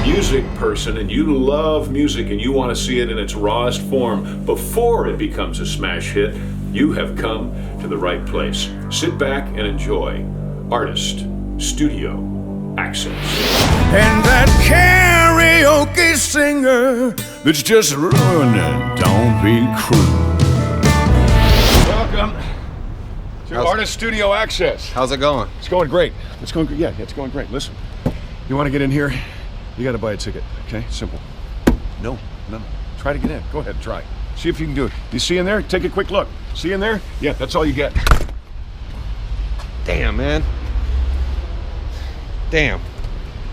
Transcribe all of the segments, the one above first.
music person and you love music and you want to see it in its rawest form before it becomes a smash hit, you have come to the right place. Sit back and enjoy Artist Studio Access. And that karaoke singer that's just ruining Don't Be Cruel. Welcome to Artist Studio Access. How's it going? It's going great. It's going good. Yeah, it's going great. Listen, you want to get in here, you got to buy a ticket, okay? Simple. No. Try to get in. Go ahead, try. See if you can do it. You see in there? Take a quick look. See in there? Yeah, that's all you get. Damn, man. Damn.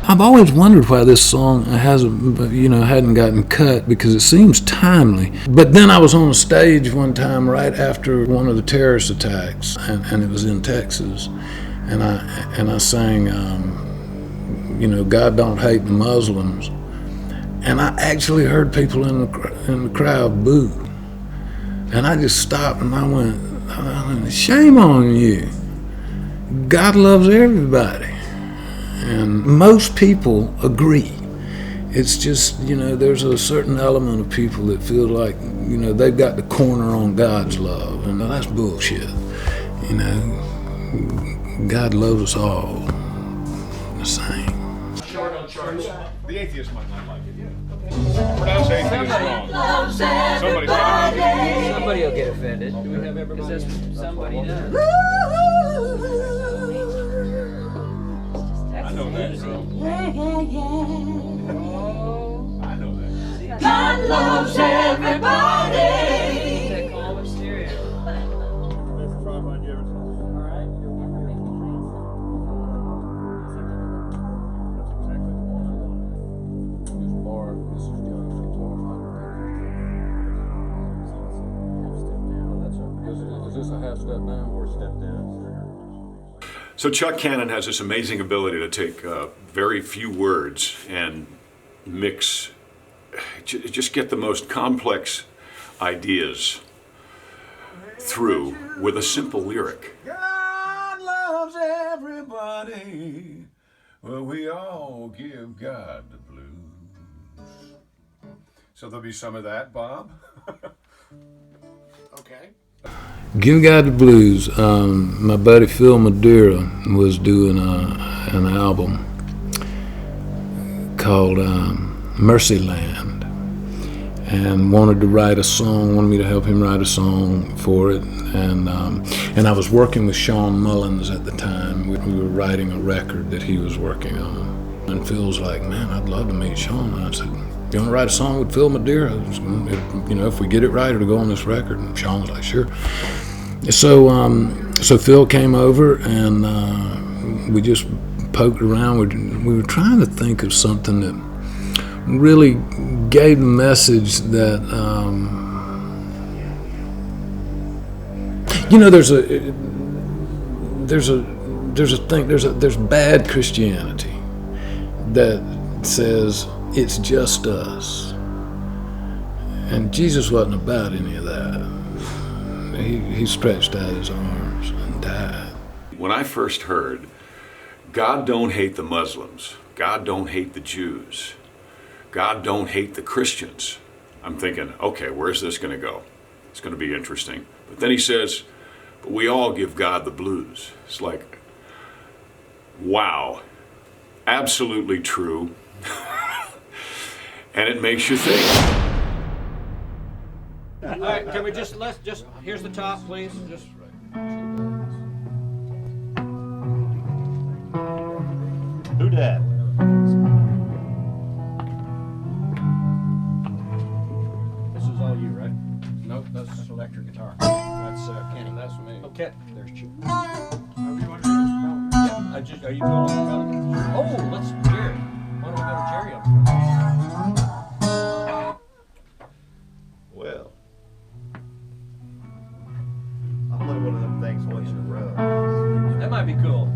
I've always wondered why this song hadn't gotten cut, because it seems timely. But then I was on a stage one time right after one of the terrorist attacks, and it was in Texas, and I sang, God Don't Hate the Muslims, and I actually heard people in the crowd boo, and I just stopped and I went, shame on you. God loves everybody. And most people agree. It's just, there's a certain element of people that feel like, they've got the corner on God's love. And that's bullshit. God loves us all the same. Short on charts. The atheist might not like it. Yeah. Pronounce atheist wrong. Somebody's got to Somebody will get offended. Do we have everybody? Because that's somebody does. I know that, girl. I know that. God loves everybody. That calm and stereo. Is this a half step down or step down? So Chuck Cannon has this amazing ability to take very few words and mix, just get the most complex ideas through with a simple lyric. God loves everybody, well, we all give God the blues. So there'll be some of that, Bob? Okay. Give God the Blues. My buddy Phil Madeira was doing an album called Mercyland, and wanted me to help him write a song for it. And I was working with Sean Mullins at the time. We were writing a record that he was working on. And Phil's like, man, I'd love to meet Sean. And I said, you want to write a song with Phil Madeira? If we get it right, it'll go on this record. And Sean was like, sure. So Phil came over, and we just poked around. We were trying to think of something that really gave the message that, there's bad Christianity that says it's just us, and Jesus wasn't about any of that. He stretched out his arms and died. When I first heard, God don't hate the Muslims, God don't hate the Jews, God don't hate the Christians, I'm thinking, okay, where's this going to go? It's going to be interesting. But then he says, but we all give God the blues. It's like, wow, absolutely true. And it makes you think. All right, can we let's here's the top, please. Just. Who dat? This is all you, right? Nope, that's electric guitar. That's Kenny. That's me. Okay, there's Chip. Yeah, Are you calling me? Oh, let's Jerry. Why don't we go to Jerry up front? Well, I'll play one of them things once in a row. That might be cool.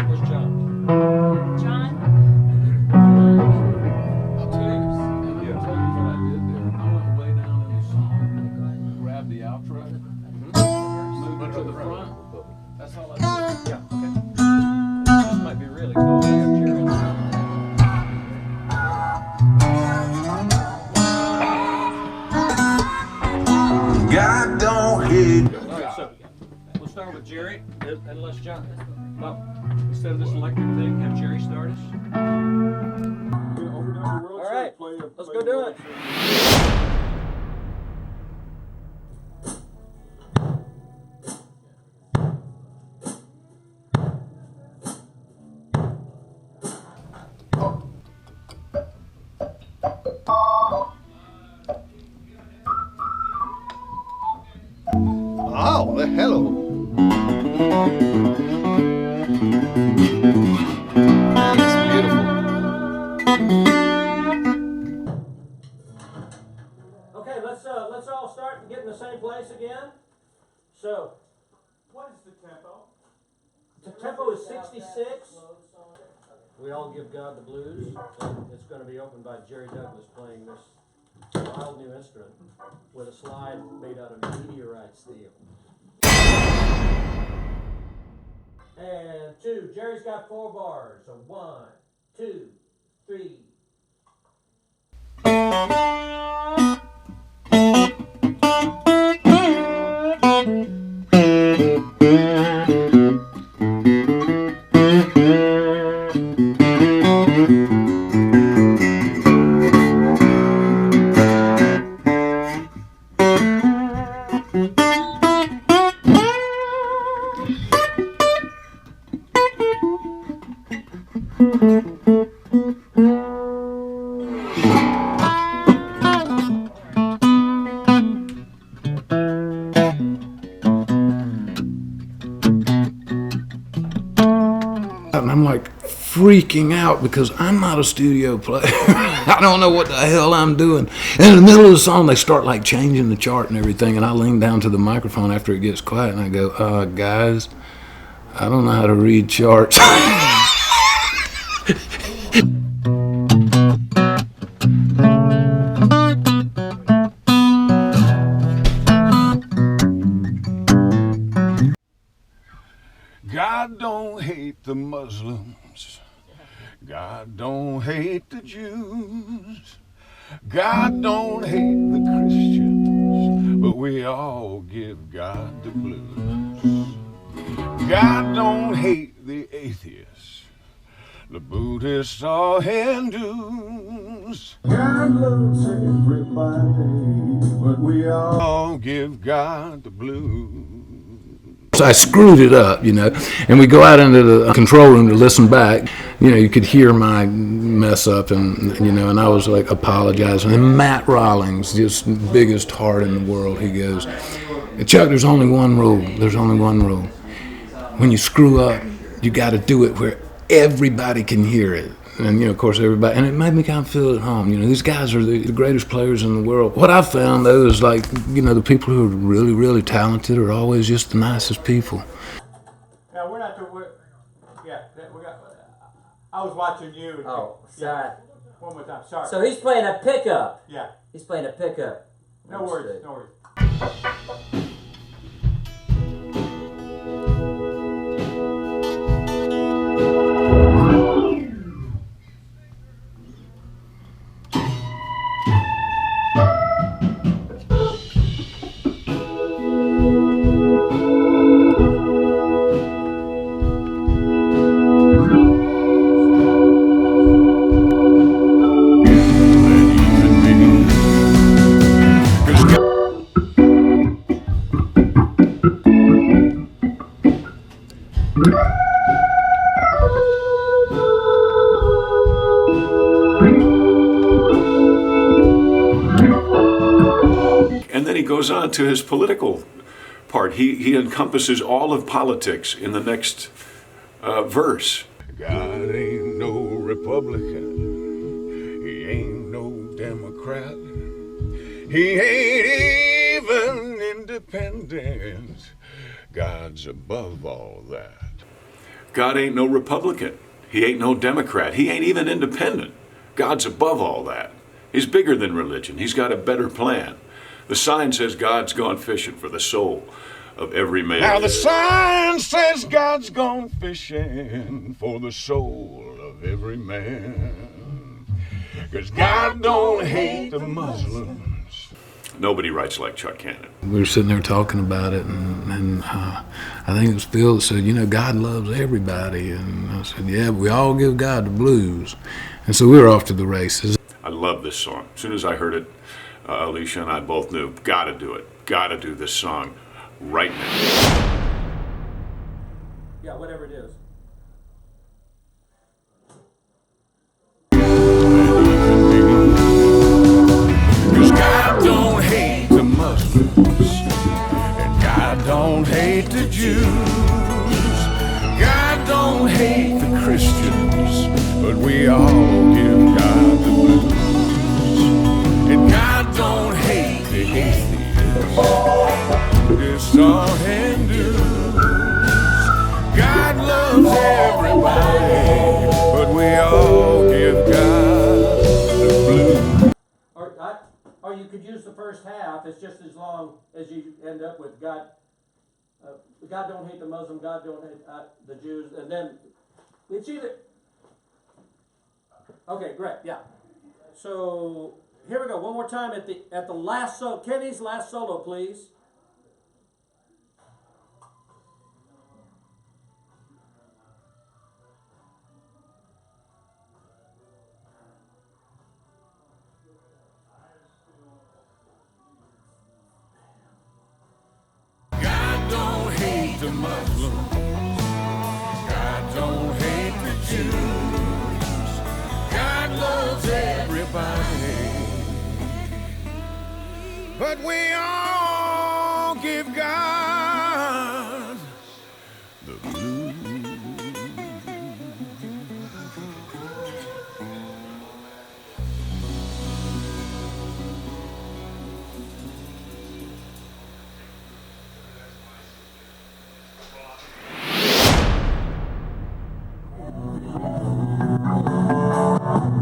Where's John? John? I'll tell you what I did there. I went way down in the song, grabbed the outro, moved it to the front. That's all I did. Yeah, okay. This might be really cool. We have Jerry on the front. Well, instead of this electric thing, have Jerry start us? All right, let's go do it. Oh, well, hello. It's beautiful. Okay, let's all start and get in the same place again. So, What is the tempo? the tempo is 66. We all give God the blues. And it's going to be opened by Jerry Douglas playing this wild new instrument with a slide made out of meteorite steel. And 2. Jerry's got 4 bars. So 1, 2, 3. And I'm like freaking out because I'm not a studio player. I don't know what the hell I'm doing. And in the middle of the song, they start like changing the chart and everything. And I lean down to the microphone after it gets quiet and I go, guys, I don't know how to read charts. God don't hate the Muslims. God don't hate the Jews. God don't hate the Christians, but we all give God the blues. God don't hate the atheists, the Buddhists or Hindus. God loves everybody, but we all give God the blues. I screwed it up, and we go out into the control room to listen back. You could hear my mess up, and and I was like apologizing. And Matt Rawlings, just biggest heart in the world, he goes, Chuck, there's only one rule. There's only one rule. When you screw up, you got to do it where everybody can hear it. And, of course, everybody, and it made me kind of feel at home. These guys are the greatest players in the world. What I found, though, is like, the people who are really, really talented are always just the nicest people. Yeah, we're not. Yeah, we got. I was watching you. Oh, sorry. One more time. Sorry. So he's playing a pickup. Yeah. He's playing a pickup. No worries. No worries. And then he goes on to his political part. He encompasses all of politics in the next verse. God ain't no Republican. He ain't no Democrat. He ain't even independent. God's above all that. God ain't no Republican. He ain't no Democrat. He ain't even independent. God's above all that. He's bigger than religion. He's got a better plan. The sign says God's gone fishing for the soul of every man. Now the sign says God's gone fishing for the soul of every man. 'Cause God don't hate the Muslims. Nobody writes like Chuck Cannon. We were sitting there talking about it, and I think it was Phil that said, you know, God loves everybody. And I said, yeah, but we all give God the blues. And so we were off to the races. I love this song. As soon as I heard it, Alicia and I both knew, gotta do it. Gotta do this song right now. Yeah, whatever it is. Cause God don't hate the Muslims, and God don't hate the Jews. God don't hate the Christians, but we all give God the blues. And God don't hate the atheists, just all Hindus. God loves everybody, but we all give God the blues. Or you could use the first half. It's just as long as you end up with God. God don't hate the Muslim. God don't hate the Jews. And then it's either. Okay, great. Yeah. So here we go. One more time at the last solo. Kenny's last solo, please. The Muslims, God don't hate the Jews. God loves everybody, but we all give God the blues.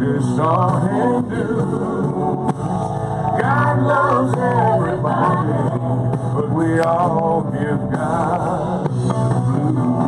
It's all Hindu. God loves everybody, but we all give God the blues.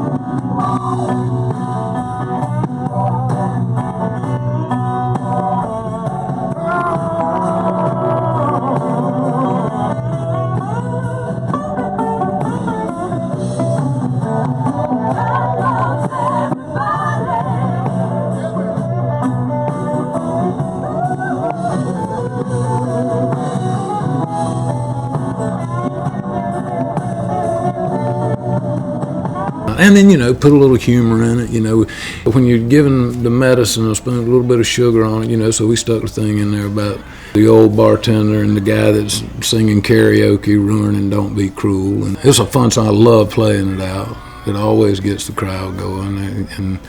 And then, you know, put a little humor in it, you know. When you're giving the medicine, a little bit of sugar on it, you know, so we stuck the thing in there about the old bartender and the guy that's singing karaoke, ruining Don't Be Cruel. And it's a fun song. I love playing it out. It always gets the crowd going. And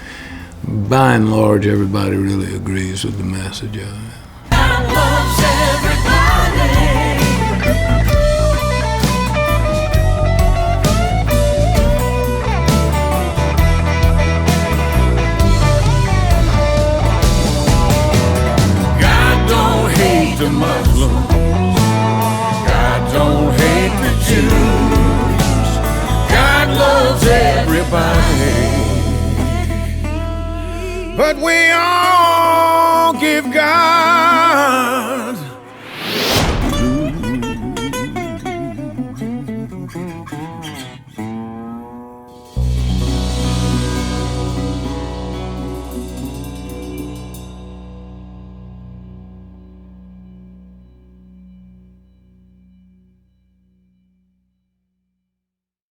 by and large, everybody really agrees with the message of it. God loves everybody. The Muslims, God don't hate the Jews. God loves everybody, but we all give God